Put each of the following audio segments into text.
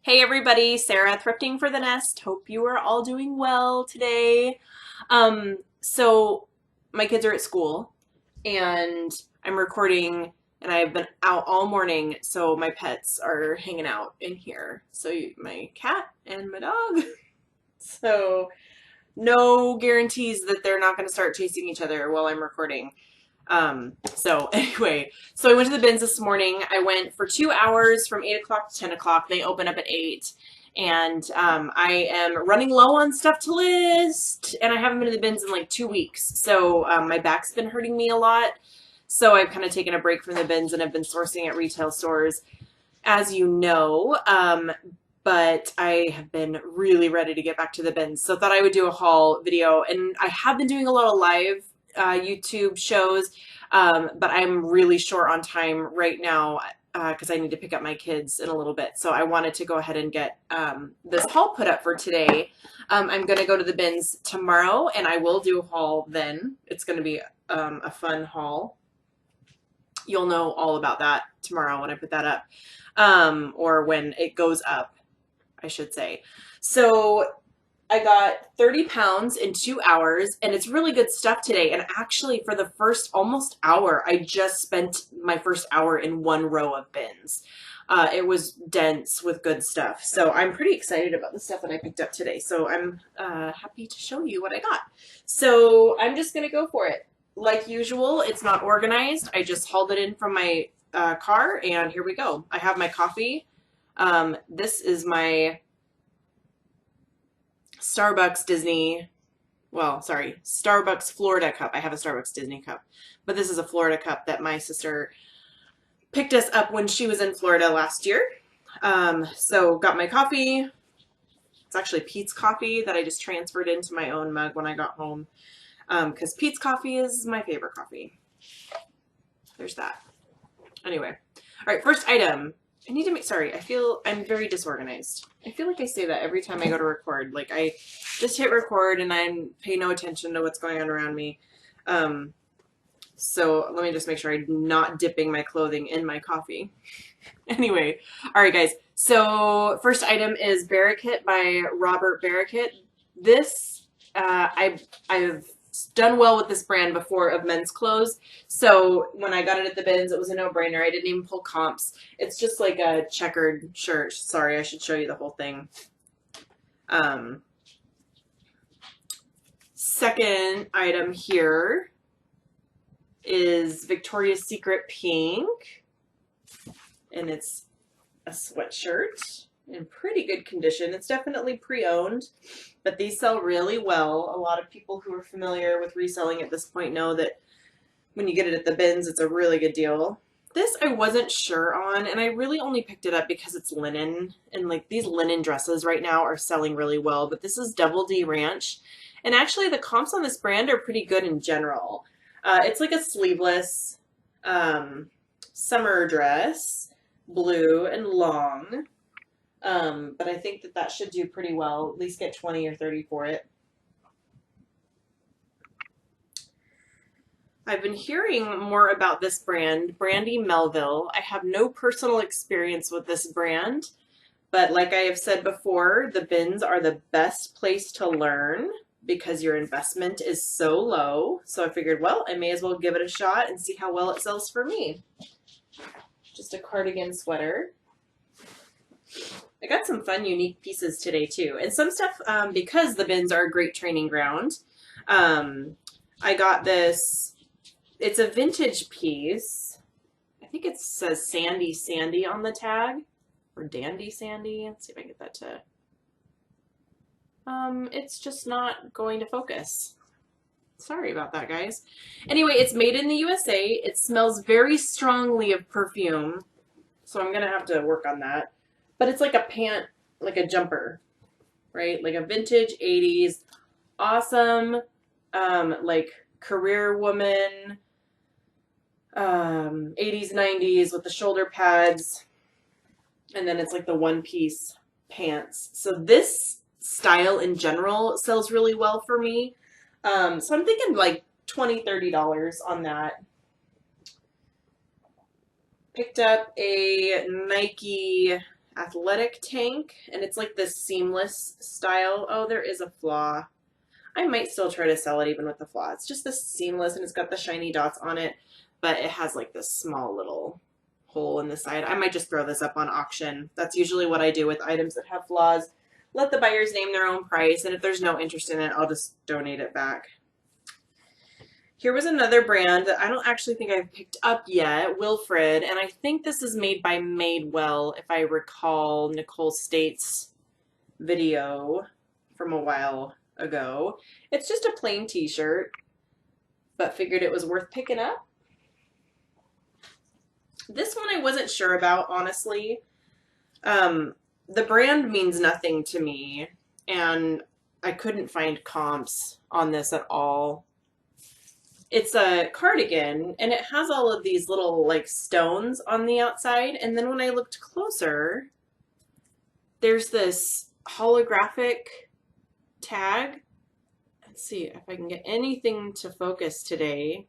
Hey everybody, Sarah Thrifting for the Nest. Hope you are all doing well today. So my kids are at school and I'm recording and I've been out all morning, so my pets are hanging out in here. So my cat and my dog. So no guarantees that they're not going to start chasing each other while I'm recording. So anyway, so I went to the bins this morning. I went for 2 hours from 8 o'clock to 10 o'clock. They open up at 8. And I am running low on stuff to list, and I haven't been to the bins in like 2 weeks. So my back's been hurting me a lot. So I've kind of taken a break from the bins and I've been sourcing at retail stores, as you know. But I have been really ready to get back to the bins. So I thought I would do a haul video, and I have been doing a lot of live YouTube shows, but I'm really short on time right now because I need to pick up my kids in a little bit. So I wanted to go ahead and get this haul put up for today. I'm going to go to the bins tomorrow, and I will do a haul then. It's going to be a fun haul. You'll know all about that tomorrow when I put that up, or when it goes up, I should say. So I got 30 pounds in 2 hours, and it's really good stuff today. And actually, for the first almost hour, I just spent my first hour in one row of bins. It was dense with good stuff. So I'm pretty excited about the stuff that I picked up today. So I'm happy to show you what I got. So I'm just going to go for it. Like usual, it's not organized. I just hauled it in from my car, and here we go. I have my coffee. This is my Starbucks Florida cup. I have a Starbucks Disney cup, but this is a Florida cup that my sister picked us up when she was in Florida last year. So got my coffee. It's actually Pete's coffee that I just transferred into my own mug when I got home, because Pete's coffee is my favorite coffee. There's that. Anyway, all right, first item. I need to make, sorry, I feel I'm very disorganized. I feel like I say that every time I go to record. Like I just hit record and I pay no attention to what's going on around me. So let me just make sure I'm not dipping my clothing in my coffee. Anyway, all right, guys. So first item is Barracuda by Robert Barracuda. This, I've done well with this brand before of men's clothes. So when I got it at the bins, it was a no-brainer. I didn't even pull comps. It's just like a checkered shirt. Sorry, I should show you the whole thing. Second item here is Victoria's Secret pink, and it's a sweatshirt in pretty good condition. It's definitely pre-owned, but these sell really well. A lot of people who are familiar with reselling at this point know that when you get it at the bins, it's a really good deal. This I wasn't sure on, and I really only picked it up because it's linen, and like these linen dresses right now are selling really well, but this is Double D Ranch, and actually the comps on this brand are pretty good in general. It's like a sleeveless summer dress, blue and long. But I think that should do pretty well. At least get 20 or 30 for it. I've been hearing more about this brand, Brandy Melville. I have no personal experience with this brand, but like I have said before, the bins are the best place to learn because your investment is so low. So I figured, well, I may as well give it a shot and see how well it sells for me. Just a cardigan sweater. I got some fun, unique pieces today too. And some stuff, because the bins are a great training ground. I got this, it's a vintage piece. I think it says Sandy Sandy on the tag, or Dandy Sandy. Let's see if I can get that to, it's just not going to focus. Sorry about that, guys. Anyway, it's made in the USA. It smells very strongly of perfume, so I'm gonna have to work on that. But it's like a pant, like a jumper, right? Like a vintage 80s, awesome, like career woman, 80s, 90s with the shoulder pads. And then it's like the one-piece pants. So this style in general sells really well for me. So I'm thinking like $20, $30 on that. Picked up a Nike athletic tank, and it's like this seamless style. Oh, there is a flaw. I might still try to sell it even with the flaw. It's just this seamless, and it's got the shiny dots on it, but it has like this small little hole in the side. I might just throw this up on auction. That's usually what I do with items that have flaws. Let the buyers name their own price, and if there's no interest in it, I'll just donate it back. Here was another brand that I don't actually think I've picked up yet, Wilfred, and I think this is made by Madewell, if I recall Nicole State's video from a while ago. It's just a plain t-shirt, but figured it was worth picking up. This one I wasn't sure about, honestly. The brand means nothing to me, and I couldn't find comps on this at all. It's a cardigan, and it has all of these little like stones on the outside, and then when I looked closer, there's this holographic tag. Let's see if I can get anything to focus today.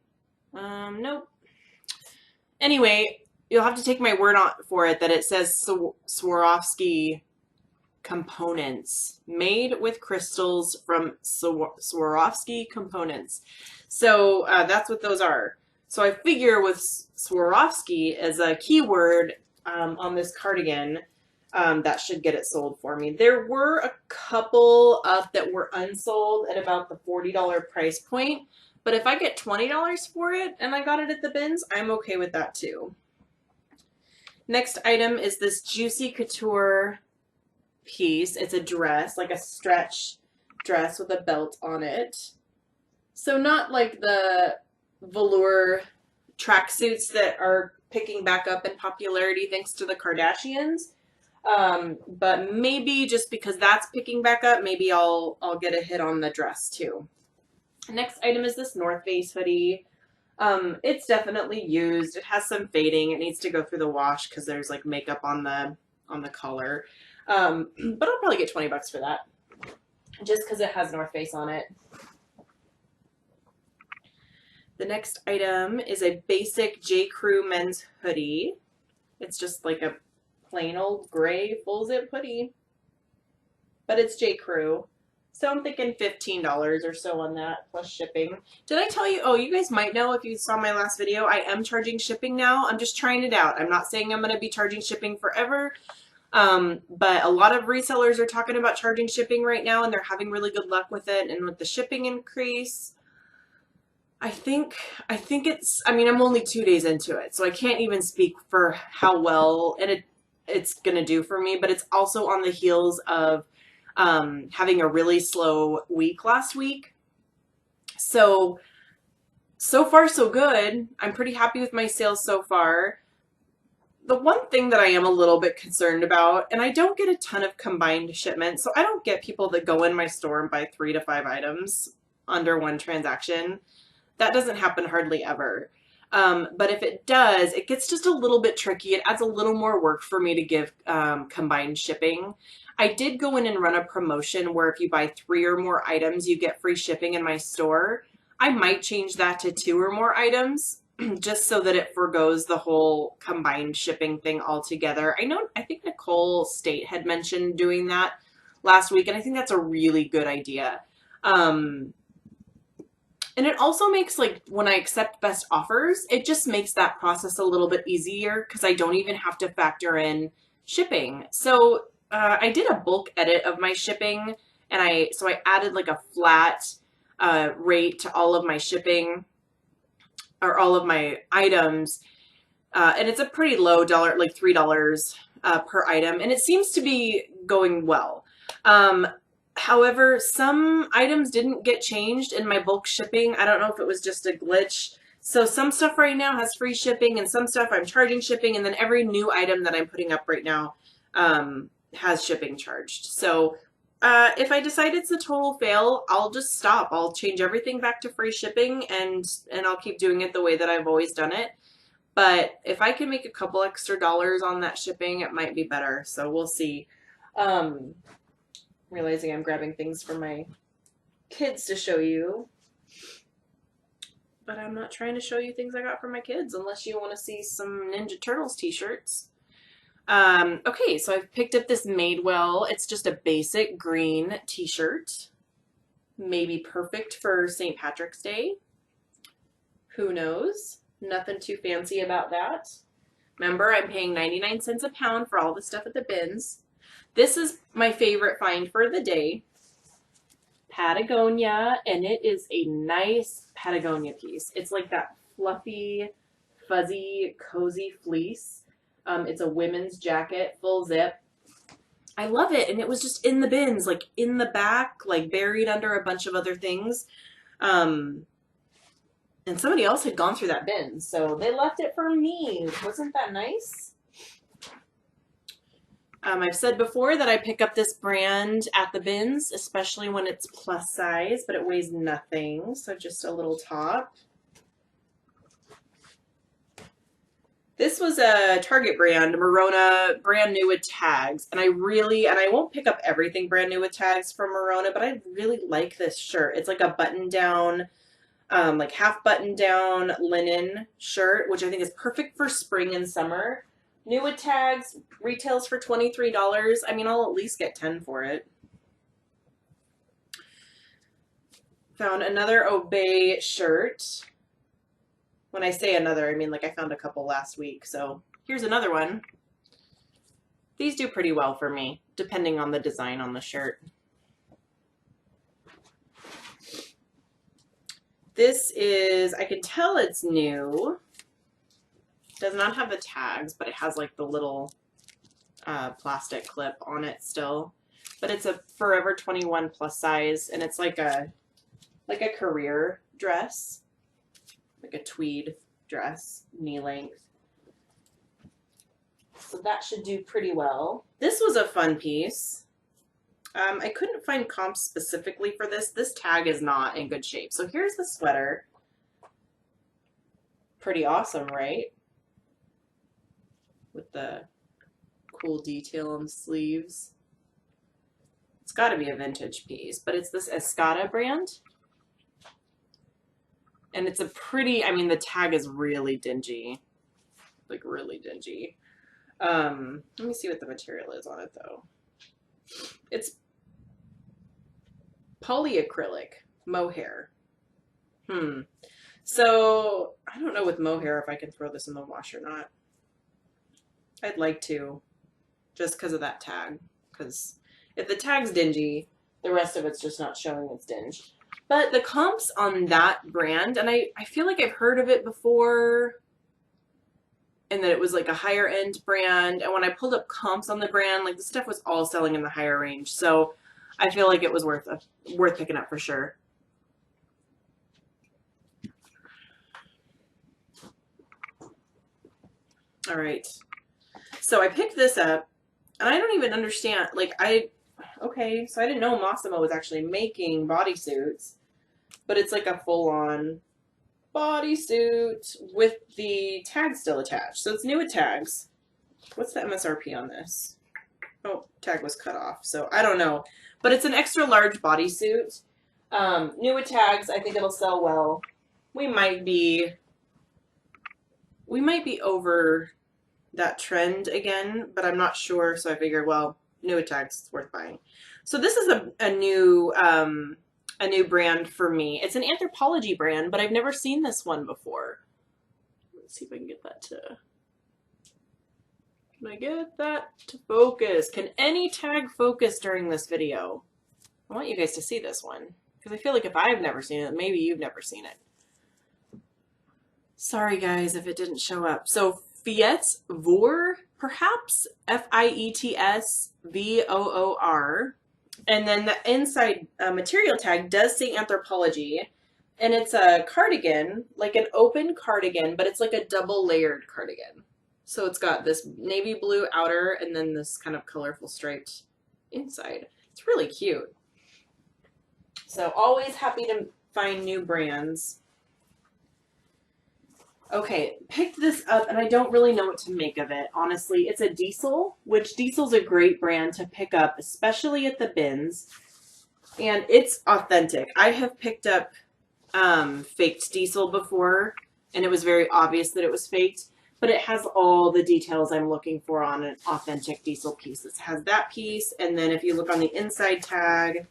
Nope. Anyway, you'll have to take my word on for it that it says Swarovski components, made with crystals from Swarovski components. So that's what those are. So I figure with Swarovski as a keyword on this cardigan, that should get it sold for me. There were a couple up that were unsold at about the $40 price point, but if I get $20 for it and I got it at the bins, I'm okay with that too. Next item is this Juicy Couture piece. It's a dress, like a stretch dress with a belt on it. So not like the velour tracksuits that are picking back up in popularity thanks to the Kardashians. But maybe just because that's picking back up, maybe I'll get a hit on the dress too. Next item is this North Face hoodie. It's definitely used. It has some fading. It needs to go through the wash because there's like makeup on the collar. But I'll probably get 20 bucks for that just because it has North Face on it. The next item is a basic J. Crew men's hoodie. It's just like a plain old gray full zip hoodie, but it's J. Crew. So I'm thinking $15 or so on that plus shipping. Did I tell you? Oh, you guys might know if you saw my last video, I am charging shipping now. I'm just trying it out. I'm not saying I'm going to be charging shipping forever. But a lot of resellers are talking about charging shipping right now, and they're having really good luck with it. And with the shipping increase, I think it's, I mean, I'm only 2 days into it, so I can't even speak for how well it's going to do for me, but it's also on the heels of having a really slow week last week. So far so good. I'm pretty happy with my sales so far. The one thing that I am a little bit concerned about, and I don't get a ton of combined shipments, so I don't get people that go in my store and buy 3 to 5 items under one transaction. That doesn't happen hardly ever. But if it does, it gets just a little bit tricky. It adds a little more work for me to give combined shipping. I did go in and run a promotion where if you buy 3 or more items, you get free shipping in my store. I might change that to 2 or more items just so that it forgoes the whole combined shipping thing altogether. I think Nicole State had mentioned doing that last week, and I think that's a really good idea. And it also makes, like, when I accept best offers, it just makes that process a little bit easier because I don't even have to factor in shipping. So I did a bulk edit of my shipping, and I added like a flat rate to all of my shipping or all of my items. And it's a pretty low dollar, like $3 per item, and it seems to be going well. However, some items didn't get changed in my bulk shipping. I don't know if it was just a glitch. So some stuff right now has free shipping and some stuff I'm charging shipping, and then every new item that I'm putting up right now has shipping charged. So if I decide it's a total fail, I'll just stop. I'll change everything back to free shipping and I'll keep doing it the way that I've always done it. But if I can make a couple extra dollars on that shipping, it might be better. So we'll see. Realizing I'm grabbing things for my kids to show you, but I'm not trying to show you things I got for my kids unless you want to see some Ninja Turtles t-shirts. Okay, so I've picked up this Madewell. It's just a basic green t-shirt. Maybe perfect for St. Patrick's Day. Who knows? Nothing too fancy about that. Remember, I'm paying 99 cents a pound for all the stuff at the bins. This is my favorite find for the day. Patagonia, and it is a nice Patagonia piece. It's like that fluffy, fuzzy, cozy fleece. It's a women's jacket, full zip. I love it, and it was just in the bins, like in the back, like buried under a bunch of other things. And somebody else had gone through that bin, so they left it for me. Wasn't that nice? I've said before that I pick up this brand at the bins, especially when it's plus size, but it weighs nothing, so just a little top. This was a Target brand, Merona, brand new with tags. And I won't pick up everything brand new with tags from Merona, but I really like this shirt. It's like a button down, like half button down linen shirt, which I think is perfect for spring and summer. New with tags, retails for $23. I mean, I'll at least get 10 for it. Found another Obey shirt. When I say another, I mean like I found a couple last week. So here's another one. These do pretty well for me, depending on the design on the shirt. This is, I can tell it's new. Does not have the tags, but it has like the little plastic clip on it still. But it's a Forever 21 plus size, and it's like a career dress. Like a tweed dress, knee length. So that should do pretty well. This was a fun piece. I couldn't find comps specifically for this. This tag is not in good shape. So here's the sweater. Pretty awesome, right? With the cool detail on the sleeves. It's got to be a vintage piece, but it's this Escada brand. And it's a pretty, I mean, the tag is really dingy. Like, really dingy. Let me see what the material is on it, though. It's polyacrylic mohair. So, I don't know with mohair if I can throw this in the wash or not. I'd like to, just because of that tag. Because if the tag's dingy, the rest of it's just not showing its dinge. But the comps on that brand, and I feel like I've heard of it before, and that it was like a higher end brand. And when I pulled up comps on the brand, like the stuff was all selling in the higher range. So I feel like it was worth picking up for sure. All right. So I picked this up, and I don't even understand, like okay, so I didn't know Massimo was actually making bodysuits, but it's like a full-on bodysuit with the tag still attached. So it's new with tags. What's the MSRP on this? Oh, tag was cut off, so I don't know. But it's an extra large bodysuit. New with tags, I think it'll sell well. We might be over that trend again, but I'm not sure, so I figured, well, new with tags, it's worth buying. So this is a new brand for me. It's an Anthropologie brand, but I've never seen this one before. Let's see if I can get that to... Can I get that to focus? Can any tag focus during this video? I want you guys to see this one, because I feel like if I've never seen it, maybe you've never seen it. Sorry guys if it didn't show up. So Fiets Voor, perhaps? Fiets Voor. And then the inside material tag does say Anthropologie. And it's a cardigan, like an open cardigan, but it's like a double layered cardigan. So it's got this navy blue outer and then this kind of colorful striped inside. It's really cute. So always happy to find new brands. Okay, picked this up and I don't really know what to make of it. Honestly, it's a Diesel, which Diesel's a great brand to pick up, especially at the bins. And it's authentic. I have picked up faked Diesel before, and it was very obvious that it was faked. but it has all the details I'm looking for on an authentic diesel piece. It has that piece, and then if you look on the inside tag,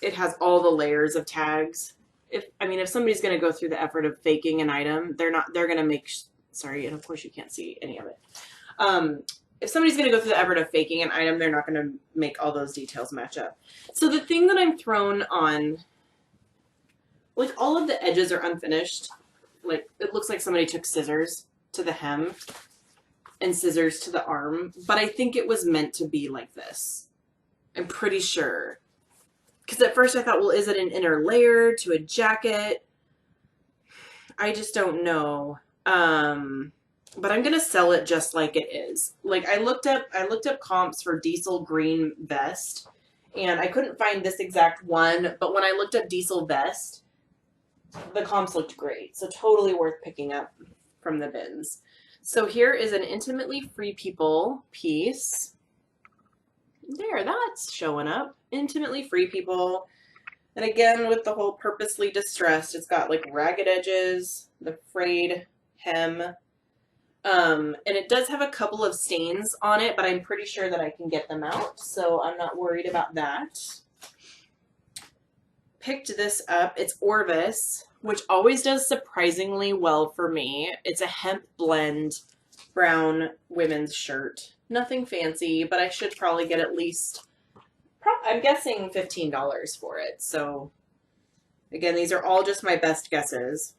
it has all the layers of tags. If somebody's going to go through the effort of faking an item, they're going to make, sorry, and of course you can't see any of it. If somebody's going to go through the effort of faking an item, they're not going to make all those details match up. So the thing that I'm thrown on, like all of the edges are unfinished. Like it looks like somebody took scissors to the hem and scissors to the arm, but I think it was meant to be like this. I'm pretty sure. Because at first I thought, well, is it an inner layer to a jacket? I just don't know. But I'm going to sell it just like it is. Like I looked up comps for diesel green vest, and I couldn't find this exact one, but when I looked up diesel vest, the comps looked great. So totally worth picking up from the bins. So here is an Intimately Free People piece. There, that's showing up. Intimately Free People. And again, with the whole purposely distressed, it's got like ragged edges, the frayed hem. And it does have a couple of stains on it, but I'm pretty sure that I can get them out, so I'm not worried about that. Picked this up. It's Orvis, which always does surprisingly well for me. It's a hemp blend brown women's shirt. Nothing fancy, but I should probably get at least, I'm guessing $15 for it. So again, these are all just my best guesses.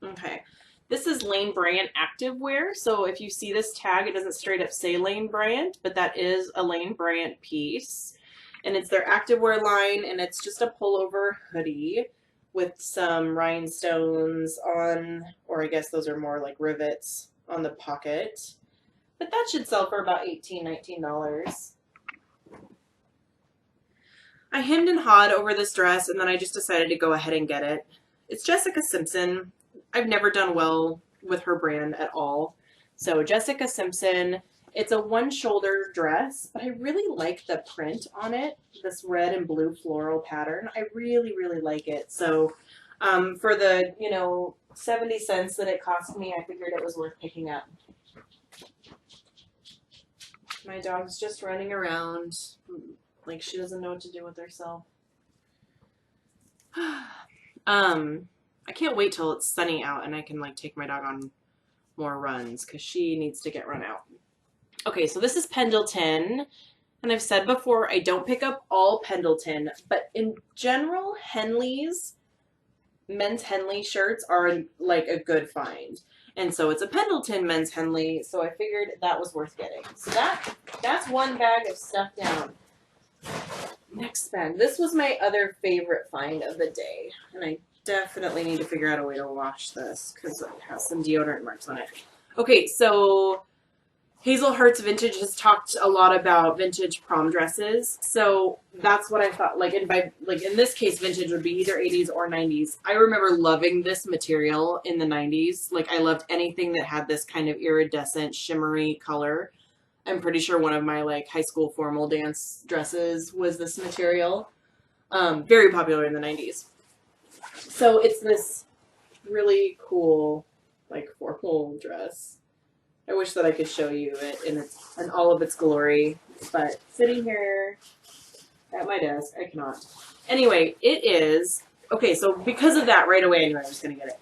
Okay. This is Lane Bryant activewear. So if you see this tag, it doesn't straight up say Lane Bryant, but that is a Lane Bryant piece. And it's their activewear line, and it's just a pullover hoodie with some rhinestones on, or I guess those are more like rivets on the pocket. But that should sell for about $18, $19. I hemmed and hawed over this dress, and then I just decided to go ahead and get it. It's Jessica Simpson. I've never done well with her brand at all. So Jessica Simpson, it's a one-shoulder dress, but I really like the print on it, this red and blue floral pattern. I really, really like it. So for the, 70 cents that it cost me, I figured it was worth picking up. My dog's just running around like she doesn't know what to do with herself. I can't wait till it's sunny out and I can like take my dog on more runs because she needs to get run out. Okay, so this is Pendleton, and I've said before I don't pick up all Pendleton, but in general, Henley's, men's Henley shirts are like a good find. And so it's a Pendleton men's Henley, so I figured that was worth getting. So that's one bag of stuff down. Next bag. This was my other favorite find of the day, and I definitely need to figure out a way to wash this because it has some deodorant marks on it. Okay, so Hazel Hertz Vintage has talked a lot about vintage prom dresses, so that's what I thought. Like in this case, vintage would be either 80s or 90s. I remember loving this material in the 90s. Like I loved anything that had this kind of iridescent, shimmery color. I'm pretty sure one of my like high school formal dance dresses was this material. Very popular in the 90s. So it's this really cool like formal dress. I wish that I could show you it in all of its glory, but sitting here at my desk, I cannot. Anyway, it is, okay, so because of that, right away I knew I was going to get it.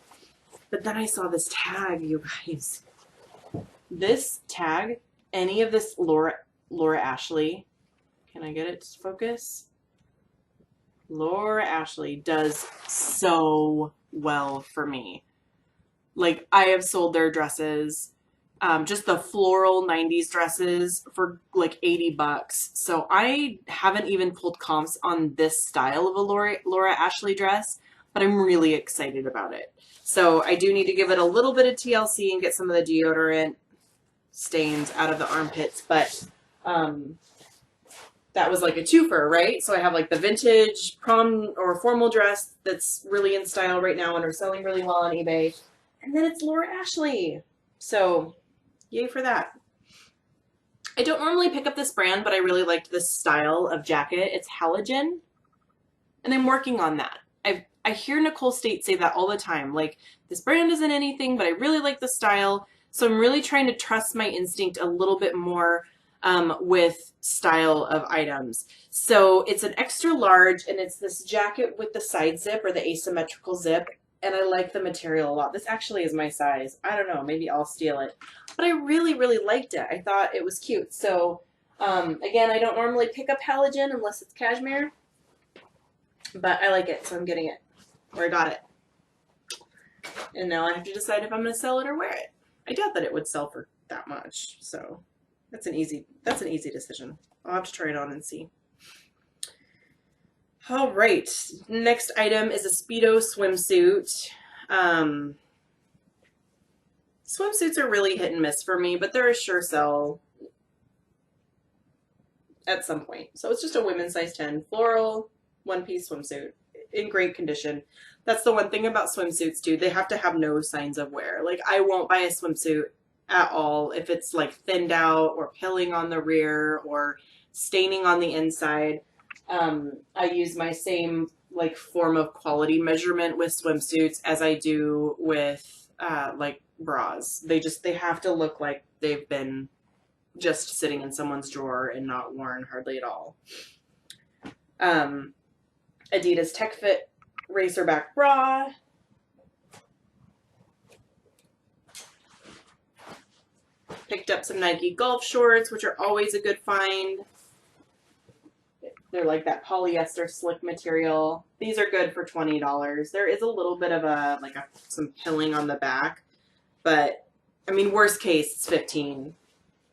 But then I saw this tag, you guys. This tag, any of this Laura Ashley, can I get it to focus? Laura Ashley does so well for me. Like, I have sold their dresses, just the floral 90s dresses for like $80. So I haven't even pulled comps on this style of a Laura Ashley dress, but I'm really excited about it. So I do need to give it a little bit of TLC and get some of the deodorant stains out of the armpits, but that was like a twofer, right? So I have like the vintage prom or formal dress that's really in style right now and are selling really well on eBay. And then it's Laura Ashley. So yay for that. I don't normally pick up this brand, but I really liked this style of jacket. It's Halogen, and I'm working on that. I hear Nicole State say that all the time. Like, this brand isn't anything, but I really like the style. So I'm really trying to trust my instinct a little bit more with style of items. So it's an extra large, and it's this jacket with the side zip or the asymmetrical zip. And I like the material a lot. This actually is my size. I don't know, maybe I'll steal it. But I really, really liked it. I thought it was cute. So again, I don't normally pick up halogen unless it's cashmere. But I like it, so I'm getting it. Or I got it. And now I have to decide if I'm going to sell it or wear it. I doubt that it would sell for that much. So that's an easy decision. I'll have to try it on and see. All right, next item is a Speedo swimsuit. Swimsuits are really hit and miss for me, but they're a sure sell at some point. So it's just a women's size 10 floral one-piece swimsuit in great condition. That's the one thing about swimsuits too. They have to have no signs of wear. Like, I won't buy a swimsuit at all if it's like thinned out or pilling on the rear or staining on the inside. I use my same like form of quality measurement with swimsuits as I do with like bras. They have to look like they've been just sitting in someone's drawer and not worn hardly at all. Adidas Tech Fit Racerback bra. Picked up some Nike golf shorts, which are always a good find. They're like that polyester slick material. These are good for $20. There is a little bit of some pilling on the back, but I mean, worst case, it's $15.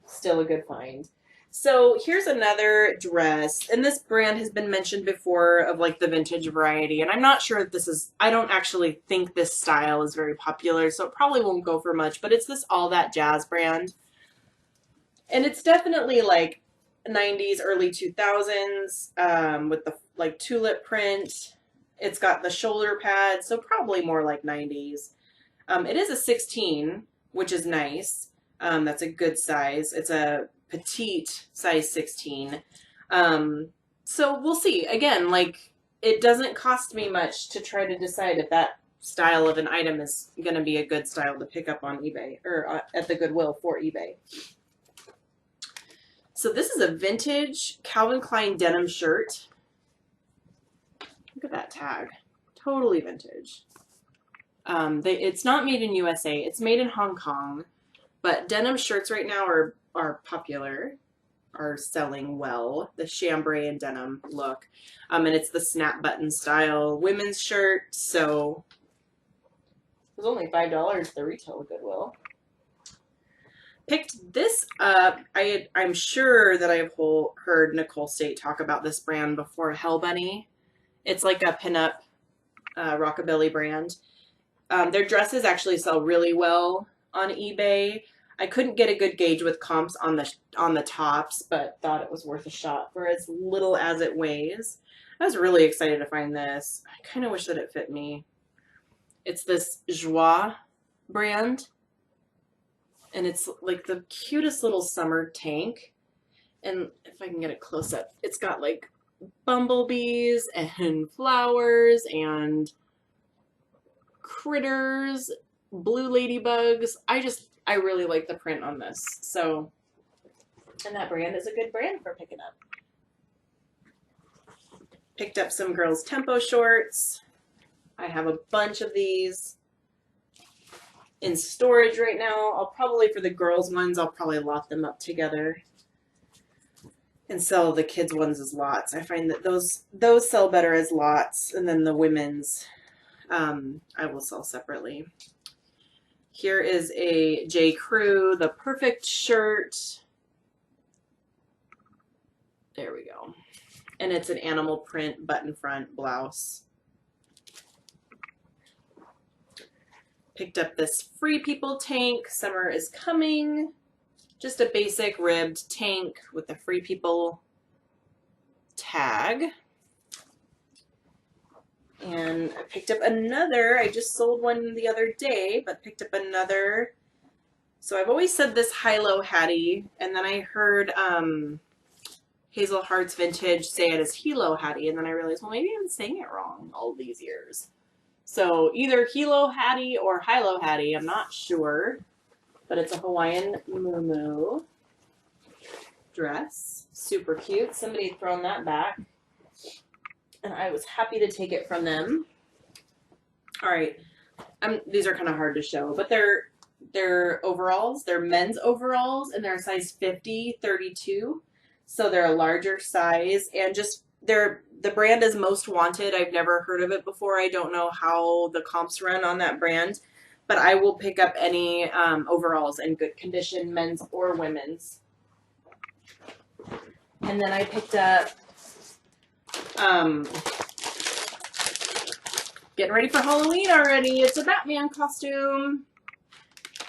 Still a good find. So here's another dress, and this brand has been mentioned before of like the vintage variety, and I'm not sure if this is, I don't actually think this style is very popular, so it probably won't go for much, but it's this All That Jazz brand. And it's definitely like 90s, early 2000s with the like tulip print. It's got the shoulder pads, so probably more like 90s. It is a 16, which is nice. That's a good size. It's a petite size 16. So we'll see. Again, like, it doesn't cost me much to try to decide if that style of an item is going to be a good style to pick up on eBay or at the Goodwill for eBay. So this is a vintage Calvin Klein denim shirt. Look at that tag. Totally vintage. It's not made in USA. It's made in Hong Kong. But denim shirts right now are popular, are selling well. The chambray and denim look. And it's the snap button style women's shirt. So it was only $5 the retail Goodwill. Picked this up. I'm sure that I've heard Nicole State talk about this brand before, Hell Bunny. It's like a pinup rockabilly brand. Their dresses actually sell really well on eBay. I couldn't get a good gauge with comps on the tops, but thought it was worth a shot for as little as it weighs. I was really excited to find this. I kind of wish that it fit me. It's this Joie brand, and it's like the cutest little summer tank. And if I can get it close up, it's got like bumblebees and flowers and critters, blue ladybugs. I really like the print on this. So, and that brand is a good brand for picking up. Picked up some girls' tempo shorts. I have a bunch of these in storage right now. I'll probably, for the girls' ones, I'll probably lot them up together and sell the kids' ones as lots. I find that those sell better as lots, and then the women's I will sell separately. Here is a J. Crew, the perfect shirt. There we go. And it's an animal print button front blouse. Picked up this Free People tank. Summer is coming. Just a basic ribbed tank with the Free People tag. And I picked up another. I just sold one the other day, but picked up another. So I've always said this high-low Hattie, and then I heard Hazel Hearts Vintage say it as Hilo Hattie, and then I realized, well, maybe I'm saying it wrong all these years. So either Hilo Hattie or Hilo Hattie, I'm not sure. But it's a Hawaiian muumuu dress. Super cute. Somebody had thrown that back. And I was happy to take it from them. All right. These are kind of hard to show, but they're overalls. They're men's overalls, and they're a size 50, 32. So they're a larger size, and just the brand is Most Wanted. I've never heard of it before. I don't know how the comps run on that brand, but I will pick up any overalls in good condition, men's or women's. And then I picked up getting ready for Halloween already. It's a Batman costume,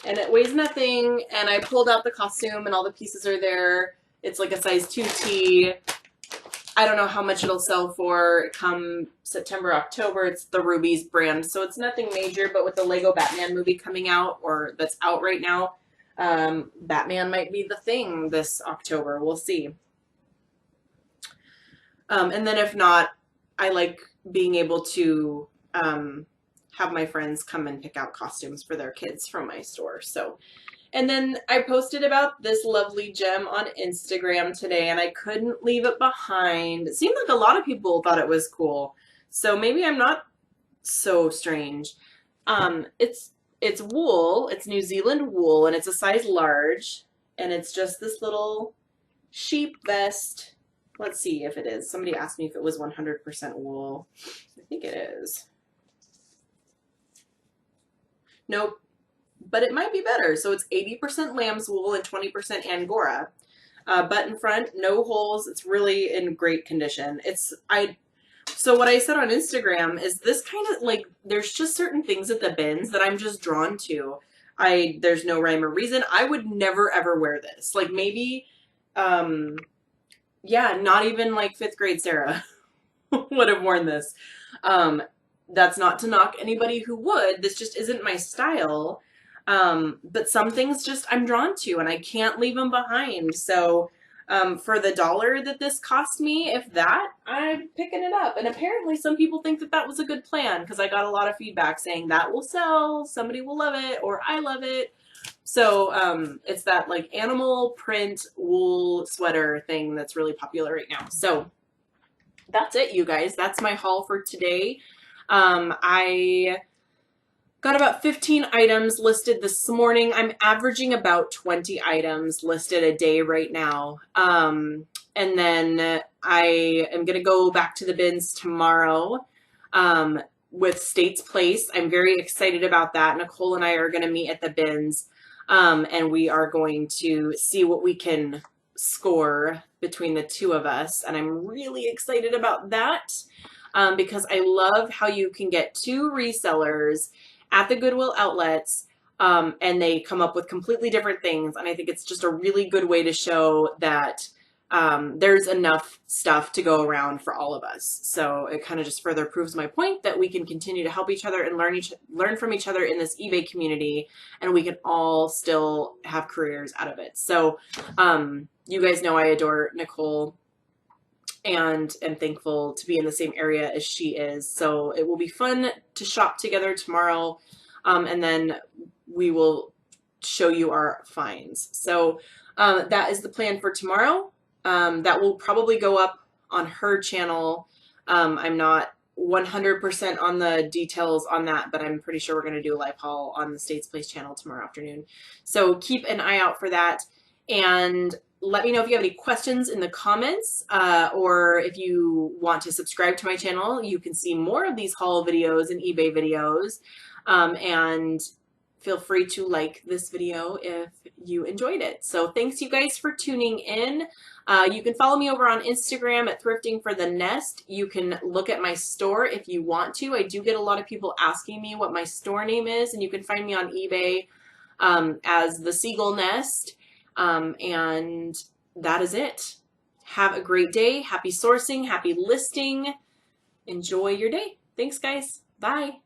and it weighs nothing, and I pulled out the costume, and all the pieces are there. It's like a size 2T. I don't know how much it'll sell for come September, October. It's the Ruby's brand, so it's nothing major, but with the Lego Batman movie coming out, or that's out right now, Batman might be the thing this October. We'll see. And then if not, I like being able to have my friends come and pick out costumes for their kids from my store. So, and then I posted about this lovely gem on Instagram today, and I couldn't leave it behind. It seemed like a lot of people thought it was cool, so maybe I'm not so strange. It's wool. It's New Zealand wool, and it's a size large, and it's just this little sheep vest. Let's see if it is. Somebody asked me if it was 100% wool. I think it is. Nope, but it might be better. So it's 80% lamb's wool and 20% Angora. Button front, no holes. It's really in great condition. So what I said on Instagram is this kind of like, there's just certain things at the bins that I'm just drawn to. There's no rhyme or reason. I would never ever wear this. Like maybe, yeah, not even like 5th grade Sarah would have worn this. That's not to knock anybody who would. This just isn't my style. But some things just I'm drawn to, and I can't leave them behind. So for the $1 that this cost me, if that, I'm picking it up. And apparently some people think that that was a good plan, because I got a lot of feedback saying that will sell, somebody will love it, or I love it. So it's that like animal print wool sweater thing that's really popular right now. So that's it, you guys. That's my haul for today. I got about 15 items listed this morning. I'm averaging about 20 items listed a day right now. And then I am going to go back to the bins tomorrow with States Place. I'm very excited about that. Nicole and I are going to meet at the bins, and we are going to see what we can score between the two of us. And I'm really excited about that. Because I love how you can get 2 resellers at the Goodwill outlets, and they come up with completely different things. And I think it's just a really good way to show that there's enough stuff to go around for all of us. So it kind of just further proves my point that we can continue to help each other and learn from each other in this eBay community, and we can all still have careers out of it. So you guys know I adore Nicole and am thankful to be in the same area as she is. So it will be fun to shop together tomorrow, and then we will show you our finds. So that is the plan for tomorrow. That will probably go up on her channel. I'm not 100% on the details on that, but I'm pretty sure we're going to do a live haul on the States Place channel tomorrow afternoon. So keep an eye out for that. And let me know if you have any questions in the comments, or if you want to subscribe to my channel. You can see more of these haul videos and eBay videos, and feel free to like this video if you enjoyed it. So thanks you guys for tuning in. You can follow me over on Instagram at Thrifting for the Nest. You can look at my store if you want to. I do get a lot of people asking me what my store name is, and you can find me on eBay as the Seagull Nest. And that is it. Have a great day. Happy sourcing, happy listing. Enjoy your day. Thanks, guys. Bye.